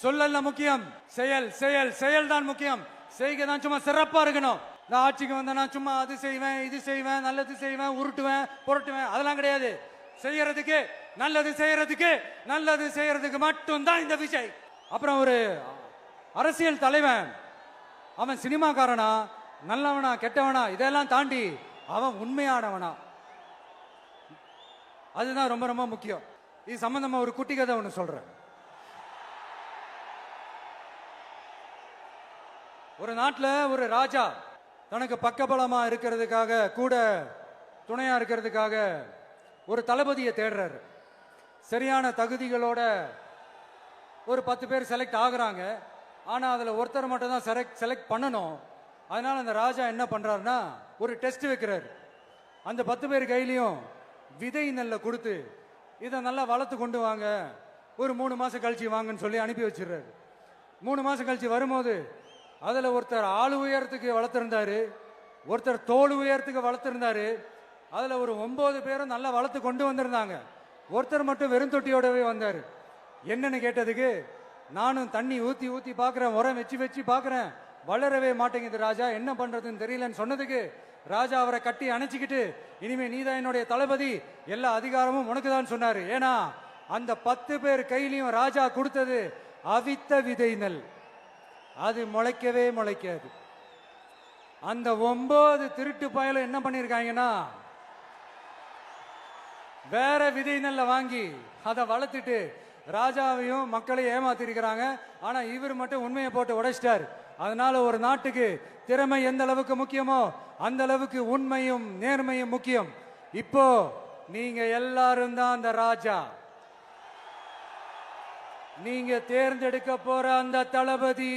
சொல்லல முக்கியம், செயல் செயல் செயல் தான் முக்கியம். செய்கை தான் சும்மா சிறப்பா இருக்கணும். இந்த ஆட்சிக்கு வந்தா சும்மா அது செய்வேன் இது செய்வேன் நல்லது செய்வேன் உருட்டுவேன் புரட்டுவேன் அதெல்லாம் கிடையாது. செய்யறதுக்கு நல்லது செய்யறதுக்கு மட்டும்தான் இந்த விஜய். அப்புறம் ஒரு அரசியல் தலைவன் அவன் சினிமாக்காரனா நல்லவனா கெட்டவனா இதெல்லாம் தாண்டி அவன் உண்மையானவனா, அதுதான் ரொம்ப ரொம்ப முக்கியம். இது சம்பந்தமா ஒரு குட்டி கதை ஒன்று சொல்றேன். ஒரு நாட்டில் ஒரு ராஜா தனக்கு பக்கபலமா இருக்கிறதுக்காக கூட துணையா இருக்கிறதுக்காக ஒரு தளபதியை தேடுறாரு. சரியான தகுதிகளோட ஒரு 10 பேர் செலக்ட் ஆகுறாங்க. ஆனால் அதில் ஒருத்தர் மட்டும் தான் செலக்ட் பண்ணணும். அதனால அந்த ராஜா என்ன பண்றாருன்னா ஒரு டெஸ்ட் வைக்கிறாரு. அந்த 10 பேர் கையிலையும் விதை நெல்லை கொடுத்து இதை நல்லா வளர்த்து கொண்டு வாங்க, ஒரு 3 மாசம் கழிச்சு வாங்கன்னு சொல்லி அனுப்பி வச்சிடுறாரு. 3 மாசம் கழிச்சு வரும்போது அதில் ஒருத்தர் ஆளு உயரத்துக்கு வளர்த்துருந்தாரு, ஒருத்தர் தோல் உயரத்துக்கு வளர்த்துருந்தாரு. அதில் ஒரு 9 பேரும் நல்லா வளர்த்து கொண்டு வந்திருந்தாங்க. ஒருத்தர் மட்டும் வெறும் தொட்டியோடவே வந்தார். என்னன்னு கேட்டதுக்கு, நானும் தண்ணி ஊற்றி ஊற்றி பார்க்குறேன், உரம் வச்சு பார்க்குறேன், வளரவே மாட்டேங்குது ராஜா, என்ன பண்ணுறதுன்னு தெரியலன்னு சொன்னதுக்கு ராஜா அவரை கட்டி அணைச்சிக்கிட்டு, இனிமே நீதான் என்னுடைய தளபதி, எல்லா அதிகாரமும் உனக்கு தான் சொன்னார். ஏன்னா அந்த 10 பேர் கையிலையும் ராஜா கொடுத்தது அவித்த விதை நெல், அது முளைக்கவே முளைக்காது. அந்த 9 திருட்டு பயலும் என்ன பண்ணிருக்காங்கன்னா வேற விதை நெல்லை வாங்கி அதை வளர்த்துட்டு ராஜாவையும் மக்களையும் ஏமாத்திருக்கிறாங்க. ஆனா இவர் மட்டும் உண்மையை போட்டு உடைச்சிட்டார். அதனால ஒரு நாட்டுக்கு திறமை எந்த அளவுக்கு முக்கியமோ அந்த அளவுக்கு உண்மையும் நேர்மையும் முக்கியம். இப்போ நீங்க எல்லாரும் தான் அந்த ராஜா. நீங்க தேர்ந்தெடுக்க போற அந்த தளபதி